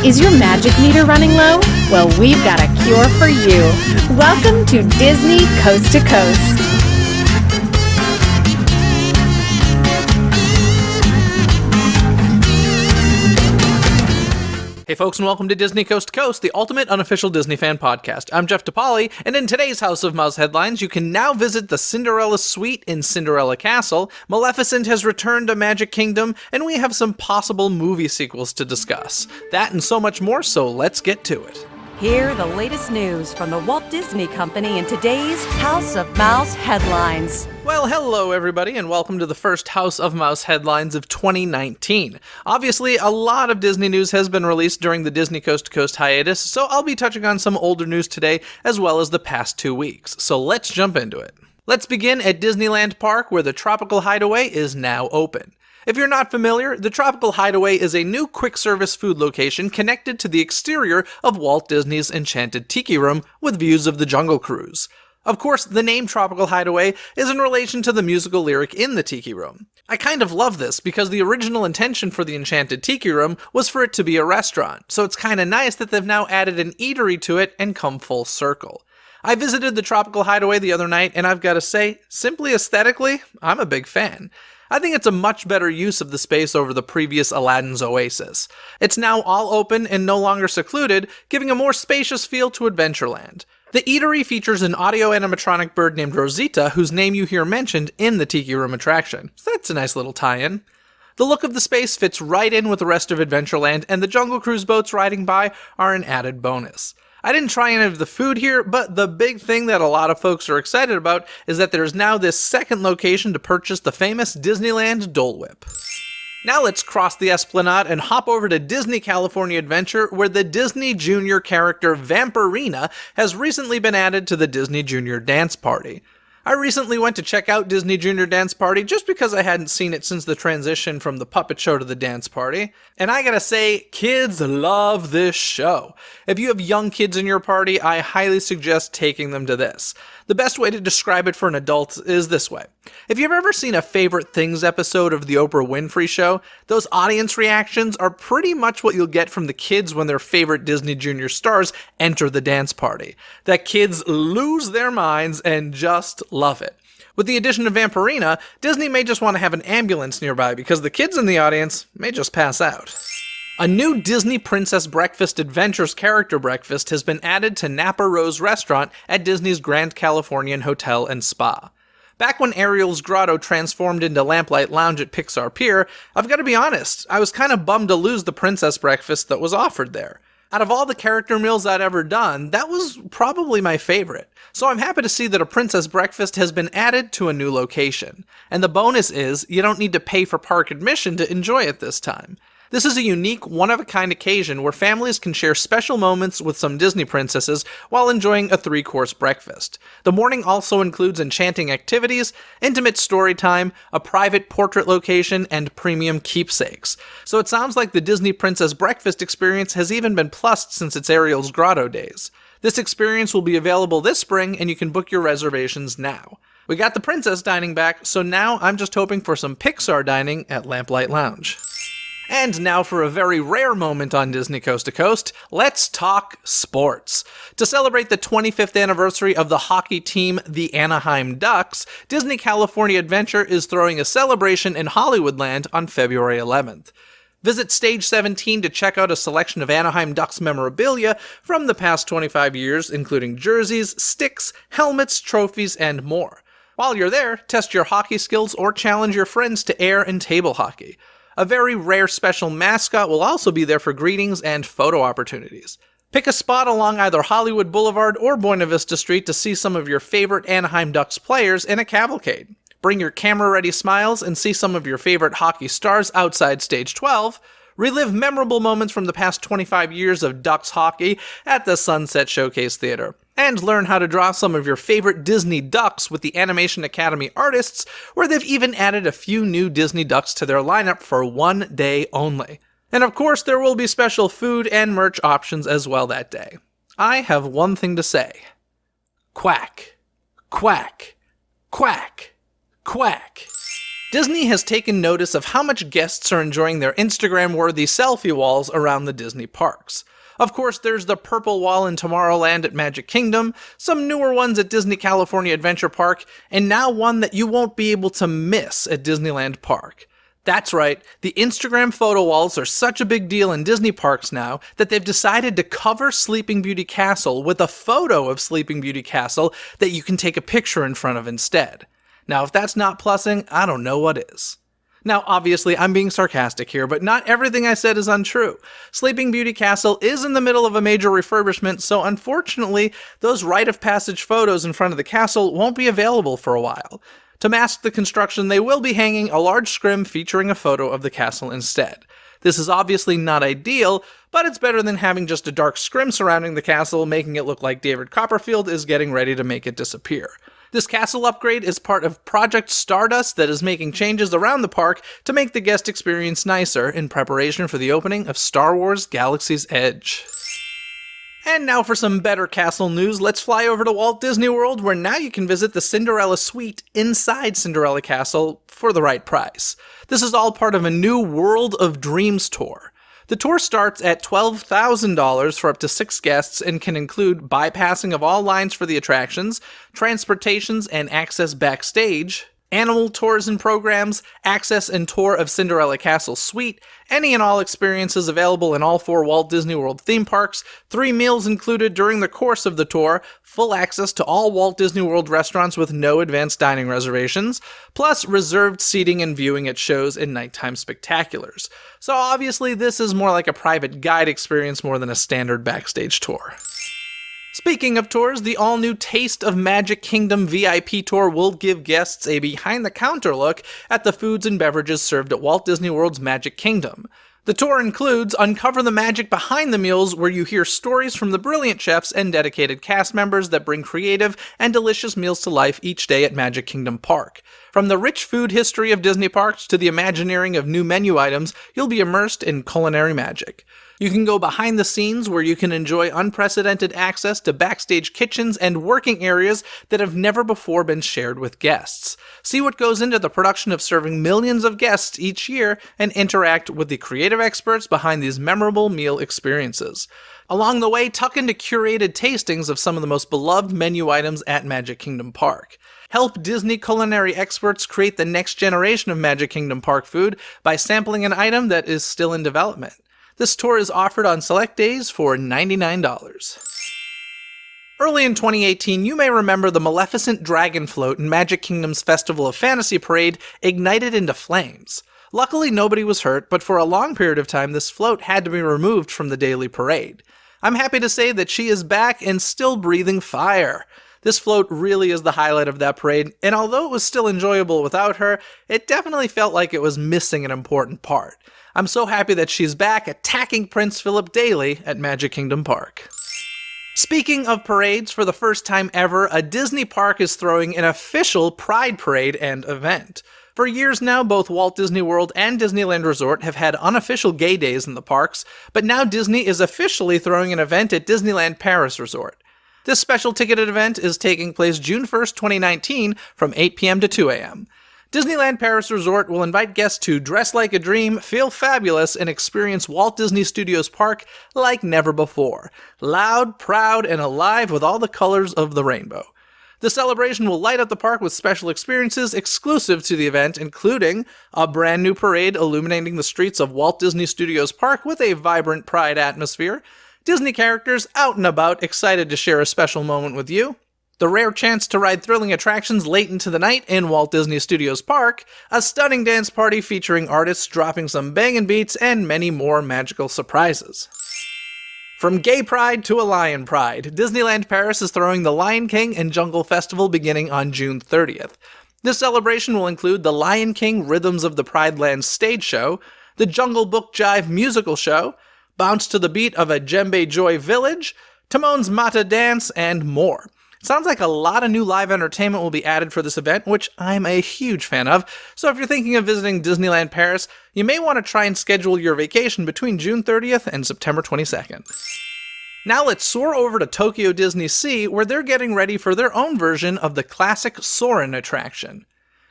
Is your magic meter running low? Well, we've got a cure for you. Welcome to Disney Coast to Coast. Hey folks, and welcome to Disney Coast to Coast, the ultimate unofficial Disney fan podcast. I'm Jeff DePauli, and in today's House of Mouse headlines, you can now visit the Cinderella Suite in Cinderella Castle, Maleficent has returned to Magic Kingdom, and we have some possible movie sequels to discuss. That and so much more, so let's get to it. Hear the latest news from the Walt Disney Company in today's House of Mouse headlines. Well, hello everybody, and welcome to the first House of Mouse headlines of 2019. Obviously, a lot of Disney news has been released during the Disney Coast to Coast hiatus, so I'll be touching on some older news today, as well as the past 2 weeks. So let's jump into it. Let's begin at Disneyland Park, where the Tropical Hideaway is now open. If you're not familiar, the Tropical Hideaway is a new quick-service food location connected to the exterior of Walt Disney's Enchanted Tiki Room with views of the Jungle Cruise. Of course, the name Tropical Hideaway is in relation to the musical lyric in the Tiki Room. I kind of love this because the original intention for the Enchanted Tiki Room was for it to be a restaurant, so it's kinda nice that they've now added an eatery to it and come full circle. I visited the Tropical Hideaway the other night, and I've gotta say, simply aesthetically, I'm a big fan. I think it's a much better use of the space over the previous Aladdin's Oasis. It's now all open and no longer secluded, giving a more spacious feel to Adventureland. The eatery features an audio animatronic bird named Rosita, whose name you hear mentioned in the Tiki Room attraction. So that's a nice little tie-in. The look of the space fits right in with the rest of Adventureland, and the Jungle Cruise boats riding by are an added bonus. I didn't try any of the food here, but the big thing that a lot of folks are excited about is that there's now this second location to purchase the famous Disneyland Dole Whip. Now let's cross the Esplanade and hop over to Disney California Adventure, where the Disney Junior character Vampirina has recently been added to the Disney Junior Dance Party. I recently went to check out Disney Junior Dance Party just because I hadn't seen it since the transition from the puppet show to the dance party, and I gotta say, kids love this show. If you have young kids in your party, I highly suggest taking them to this. The best way to describe it for an adult is this way. If you've ever seen a Favorite Things episode of the Oprah Winfrey Show, those audience reactions are pretty much what you'll get from the kids when their favorite Disney Junior stars enter the dance party. That kids lose their minds and just love it. With the addition of Vampirina, Disney may just want to have an ambulance nearby because the kids in the audience may just pass out. A new Disney Princess Breakfast Adventures character breakfast has been added to Napa Rose Restaurant at Disney's Grand Californian Hotel and Spa. Back when Ariel's Grotto transformed into Lamplight Lounge at Pixar Pier, I've got to be honest, I was kind of bummed to lose the Princess Breakfast that was offered there. Out of all the character meals I'd ever done, that was probably my favorite. So I'm happy to see that a Princess Breakfast has been added to a new location. And the bonus is, you don't need to pay for park admission to enjoy it this time. This is a unique, one-of-a-kind occasion where families can share special moments with some Disney princesses while enjoying a 3-course breakfast. The morning also includes enchanting activities, intimate story time, a private portrait location, and premium keepsakes. So it sounds like the Disney Princess Breakfast experience has even been plussed since its Ariel's Grotto days. This experience will be available this spring, and you can book your reservations now. We got the princess dining back, so now I'm just hoping for some Pixar dining at Lamplight Lounge. And now for a very rare moment on Disney Coast to Coast, let's talk sports. To celebrate the 25th anniversary of the hockey team, the Anaheim Ducks, Disney California Adventure is throwing a celebration in Hollywoodland on February 11th. Visit Stage 17 to check out a selection of Anaheim Ducks memorabilia from the past 25 years, including jerseys, sticks, helmets, trophies, and more. While you're there, test your hockey skills or challenge your friends to air and table hockey. A very rare special mascot will also be there for greetings and photo opportunities. Pick a spot along either Hollywood Boulevard or Buena Vista Street to see some of your favorite Anaheim Ducks players in a cavalcade. Bring your camera-ready smiles and see some of your favorite hockey stars outside Stage 12. Relive memorable moments from the past 25 years of Ducks hockey at the Sunset Showcase Theater. And learn how to draw some of your favorite Disney Ducks with the Animation Academy artists, where they've even added a few new Disney Ducks to their lineup for one day only. And of course, there will be special food and merch options as well that day. I have one thing to say. Quack, quack, quack, quack. Disney has taken notice of how much guests are enjoying their Instagram-worthy selfie walls around the Disney parks. Of course, there's the purple wall in Tomorrowland at Magic Kingdom, some newer ones at Disney California Adventure Park, and now one that you won't be able to miss at Disneyland Park. That's right, the Instagram photo walls are such a big deal in Disney parks now that they've decided to cover Sleeping Beauty Castle with a photo of Sleeping Beauty Castle that you can take a picture in front of instead. Now, if that's not plussing, I don't know what is. Now, obviously, I'm being sarcastic here, but not everything I said is untrue. Sleeping Beauty Castle is in the middle of a major refurbishment, so unfortunately, those rite of passage photos in front of the castle won't be available for a while. To mask the construction, they will be hanging a large scrim featuring a photo of the castle instead. This is obviously not ideal, but it's better than having just a dark scrim surrounding the castle, making it look like David Copperfield is getting ready to make it disappear. This castle upgrade is part of Project Stardust that is making changes around the park to make the guest experience nicer in preparation for the opening of Star Wars Galaxy's Edge. And now for some better castle news, let's fly over to Walt Disney World, where now you can visit the Cinderella Suite inside Cinderella Castle for the right price. This is all part of a new World of Dreams tour. The tour starts at $12,000 for up to 6 guests and can include bypassing of all lines for the attractions, transportations and access backstage, animal tours and programs, access and tour of Cinderella Castle Suite, any and all experiences available in all 4 Walt Disney World theme parks, 3 meals included during the course of the tour, full access to all Walt Disney World restaurants with no advanced dining reservations, plus reserved seating and viewing at shows and nighttime spectaculars. So obviously this is more like a private guide experience more than a standard backstage tour. Speaking of tours, the all-new Taste of Magic Kingdom VIP tour will give guests a behind-the-counter look at the foods and beverages served at Walt Disney World's Magic Kingdom. The tour includes Uncover the Magic Behind the Meals, where you hear stories from the brilliant chefs and dedicated cast members that bring creative and delicious meals to life each day at Magic Kingdom Park. From the rich food history of Disney parks to the imagineering of new menu items, you'll be immersed in culinary magic. You can go behind the scenes where you can enjoy unprecedented access to backstage kitchens and working areas that have never before been shared with guests. See what goes into the production of serving millions of guests each year and interact with the creative experts behind these memorable meal experiences. Along the way, tuck into curated tastings of some of the most beloved menu items at Magic Kingdom Park. Help Disney culinary experts create the next generation of Magic Kingdom Park food by sampling an item that is still in development. This tour is offered on select days for $99. Early in 2018, you may remember the Maleficent Dragon Float in Magic Kingdom's Festival of Fantasy Parade ignited into flames. Luckily, nobody was hurt, but for a long period of time, this float had to be removed from the daily parade. I'm happy to say that she is back and still breathing fire. This float really is the highlight of that parade, and although it was still enjoyable without her, it definitely felt like it was missing an important part. I'm so happy that she's back attacking Prince Philip daily at Magic Kingdom Park. Speaking of parades, for the first time ever, a Disney park is throwing an official Pride Parade and event. For years now, both Walt Disney World and Disneyland Resort have had unofficial gay days in the parks, but now Disney is officially throwing an event at Disneyland Paris Resort. This special ticketed event is taking place June 1st, 2019 from 8 p.m. to 2 a.m. Disneyland Paris Resort will invite guests to dress like a dream, feel fabulous, and experience Walt Disney Studios Park like never before. Loud, proud, and alive with all the colors of the rainbow. The celebration will light up the park with special experiences exclusive to the event, including a brand new parade illuminating the streets of Walt Disney Studios Park with a vibrant Pride atmosphere, Disney characters out and about excited to share a special moment with you, the rare chance to ride thrilling attractions late into the night in Walt Disney Studios Park, a stunning dance party featuring artists dropping some bangin' beats, and many more magical surprises. From gay pride to a lion pride, Disneyland Paris is throwing the Lion King and Jungle Festival beginning on June 30th. This celebration will include the Lion King Rhythms of the Pride Land stage show, the Jungle Book Jive musical show, bounce to the beat of a Djembe Joy Village, Timon's Mata dance, and more. Sounds like a lot of new live entertainment will be added for this event, which I'm a huge fan of, so if you're thinking of visiting Disneyland Paris, you may want to try and schedule your vacation between June 30th and September 22nd. Now let's soar over to Tokyo Disney Sea, where they're getting ready for their own version of the classic Soarin' attraction.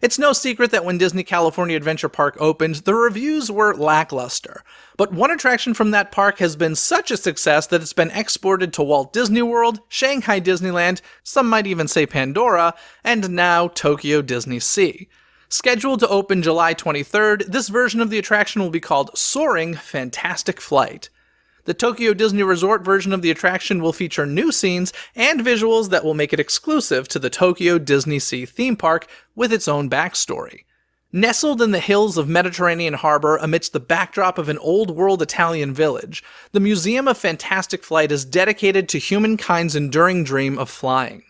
It's no secret that when Disney California Adventure Park opened, the reviews were lackluster. But one attraction from that park has been such a success that it's been exported to Walt Disney World, Shanghai Disneyland, some might even say Pandora, and now Tokyo Disney Sea. Scheduled to open July 23rd, this version of the attraction will be called Soaring Fantastic Flight. The Tokyo Disney Resort version of the attraction will feature new scenes and visuals that will make it exclusive to the Tokyo Disney Sea theme park with its own backstory. Nestled in the hills of Mediterranean Harbor amidst the backdrop of an old-world Italian village, the Museum of Fantastic Flight is dedicated to humankind's enduring dream of flying.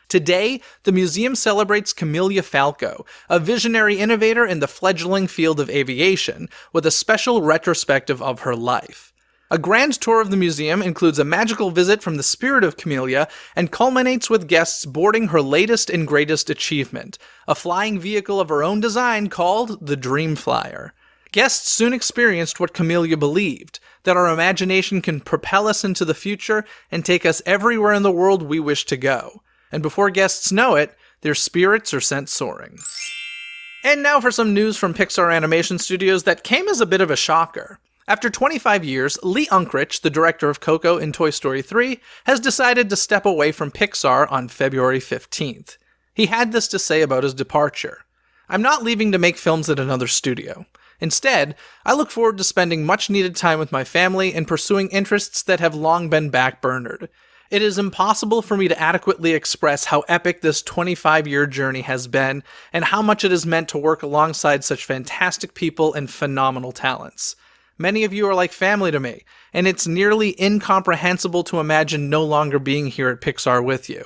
Today, the museum celebrates Camelia Falco, a visionary innovator in the fledgling field of aviation, with a special retrospective of her life. A grand tour of the museum includes a magical visit from the spirit of Camelia and culminates with guests boarding her latest and greatest achievement, a flying vehicle of her own design called the Dream Flyer. Guests soon experienced what Camelia believed, that our imagination can propel us into the future and take us everywhere in the world we wish to go. And before guests know it, their spirits are sent soaring. And now for some news from Pixar Animation Studios that came as a bit of a shocker. After 25 years, Lee Unkrich, the director of Coco and Toy Story 3, has decided to step away from Pixar on February 15th. He had this to say about his departure. "I'm not leaving to make films at another studio. Instead, I look forward to spending much-needed time with my family and pursuing interests that have long been backburnered. It is impossible for me to adequately express how epic this 25-year journey has been and how much it has meant to work alongside such fantastic people and phenomenal talents. Many of you are like family to me, and it's nearly incomprehensible to imagine no longer being here at Pixar with you.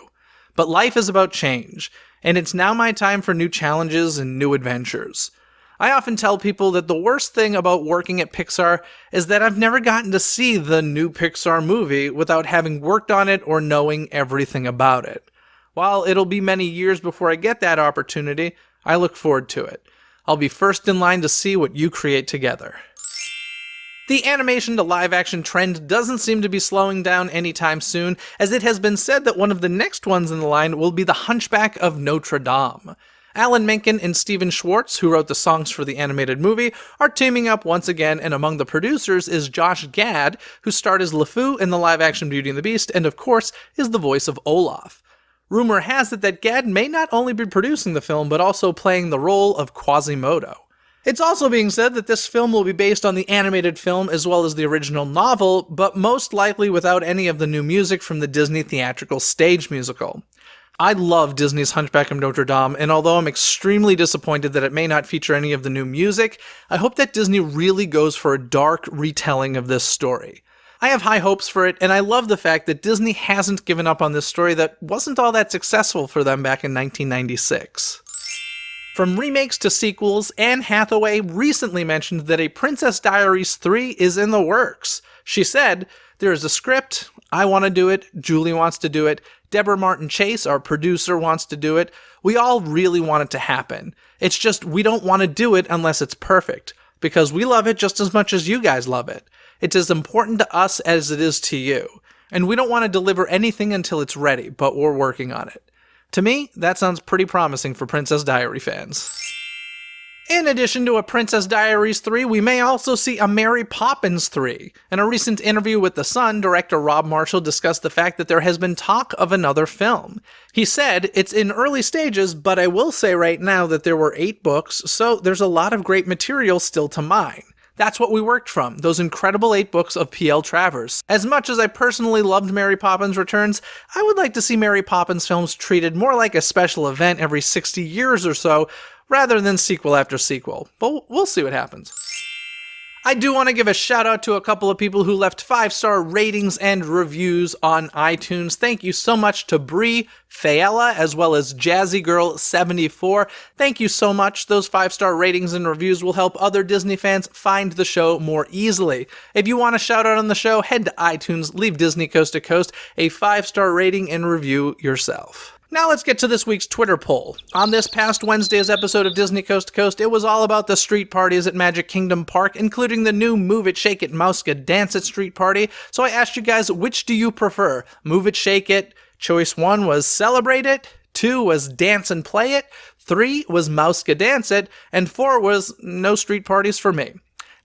But life is about change, and it's now my time for new challenges and new adventures. I often tell people that the worst thing about working at Pixar is that I've never gotten to see the new Pixar movie without having worked on it or knowing everything about it. While it'll be many years before I get that opportunity, I look forward to it. I'll be first in line to see what you create together." The animation to live-action trend doesn't seem to be slowing down anytime soon, as it has been said that one of the next ones in the line will be The Hunchback of Notre Dame. Alan Menken and Steven Schwartz, who wrote the songs for the animated movie, are teaming up once again, and among the producers is Josh Gad, who starred as LeFou in the live-action Beauty and the Beast, and of course, is the voice of Olaf. Rumor has it that Gad may not only be producing the film, but also playing the role of Quasimodo. It's also being said that this film will be based on the animated film as well as the original novel, but most likely without any of the new music from the Disney theatrical stage musical. I love Disney's Hunchback of Notre Dame, and although I'm extremely disappointed that it may not feature any of the new music, I hope that Disney really goes for a dark retelling of this story. I have high hopes for it, and I love the fact that Disney hasn't given up on this story that wasn't all that successful for them back in 1996. From remakes to sequels, Anne Hathaway recently mentioned that a Princess Diaries 3 is in the works. She said, "There is a script, I want to do it, Julie wants to do it, Deborah Martin Chase, our producer, wants to do it. We all really want it to happen. It's just we don't want to do it unless it's perfect, because we love it just as much as you guys love it. It's as important to us as it is to you. And we don't want to deliver anything until it's ready, but we're working on it." To me, that sounds pretty promising for Princess Diaries fans. In addition to a Princess Diaries 3, we may also see a Mary Poppins 3. In a recent interview with The Sun, director Rob Marshall discussed the fact that there has been talk of another film. He said, "It's in early stages, but I will say right now that there were 8 books, so there's a lot of great material still to mine. That's what we worked from, those incredible 8 books of P.L. Travers. As much as I personally loved Mary Poppins Returns, I would like to see Mary Poppins films treated more like a special event every 60 years or so, rather than sequel after sequel. But we'll see what happens." I do want to give a shout out to a couple of people who left 5-star ratings and reviews on iTunes. Thank you so much to Bree Fayella as well as JazzyGirl74. Thank you so much. Those 5-star ratings and reviews will help other Disney fans find the show more easily. If you want a shout out on the show, head to iTunes, leave Disney Coast to Coast a 5-star rating and review yourself. Now let's get to this week's Twitter poll. On this past Wednesday's episode of Disney Coast to Coast, it was all about the street parties at Magic Kingdom Park, including the new Move It, Shake It, Mouska Dance It street party. So I asked you guys, which do you prefer? Move It, Shake It? Choice 1 was Celebrate It. 2 was Dance and Play It, 3 was Mouska Dance It, and 4 was No Street Parties for Me.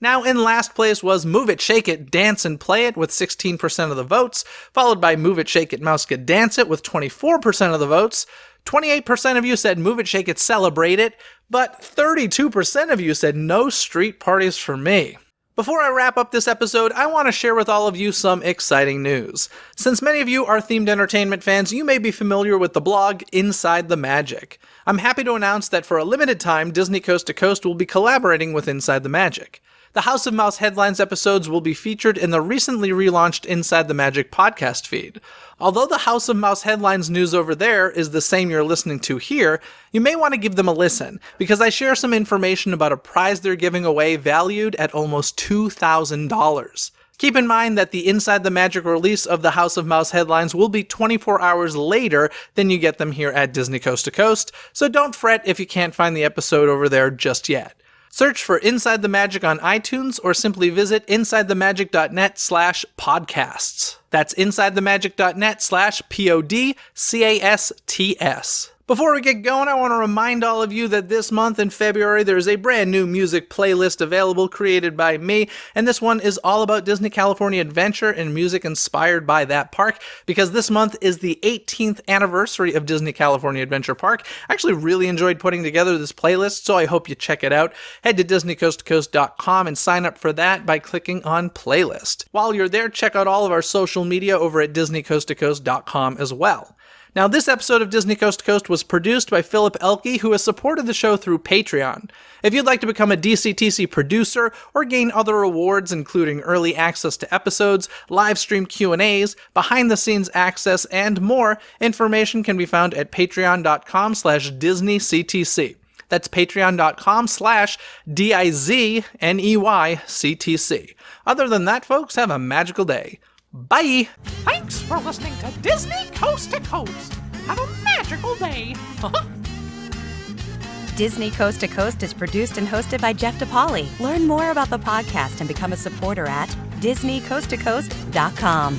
Now, in last place was Move It, Shake It, Dance and Play It with 16% of the votes, followed by Move It, Shake It, Mouska Dance It with 24% of the votes. 28% of you said Move It, Shake It, Celebrate It, but 32% of you said No Street Parties for Me. Before I wrap up this episode, I want to share with all of you some exciting news. Since many of you are themed entertainment fans, you may be familiar with the blog Inside the Magic. I'm happy to announce that for a limited time, Disney Coast to Coast will be collaborating with Inside the Magic. The House of Mouse Headlines episodes will be featured in the recently relaunched Inside the Magic podcast feed. Although the House of Mouse Headlines news over there is the same you're listening to here, you may want to give them a listen, because I share some information about a prize they're giving away valued at almost $2,000. Keep in mind that the Inside the Magic release of the House of Mouse Headlines will be 24 hours later than you get them here at Disney Coast to Coast, so don't fret if you can't find the episode over there just yet. Search for Inside the Magic on iTunes or simply visit insidethemagic.net/podcasts. That's insidethemagic.net/podcasts. Before we get going, I want to remind all of you that this month in February, there's a brand new music playlist available created by me, and this one is all about Disney California Adventure and music inspired by that park, because this month is the 18th anniversary of Disney California Adventure Park. I actually really enjoyed putting together this playlist, so I hope you check it out. Head to DisneyCoastToCoast.com and sign up for that by clicking on Playlist. While you're there, check out all of our social media over at DisneyCoastToCoast.com as well. Now, this episode of Disney Coast to Coast was produced by Philip Elke, who has supported the show through Patreon. If you'd like to become a DCTC producer or gain other rewards, including early access to episodes, live stream Q&As, behind-the-scenes access, and more, information can be found at patreon.com/DisneyCTC. That's patreon.com/DIZNEYCTC. Other than that, folks, have a magical day. Bye! Thanks for listening to Disney Coast to Coast. Have a magical day. Disney Coast to Coast is produced and hosted by Jeff DePauli. Learn more about the podcast and become a supporter at DisneyCoastToCoast.com.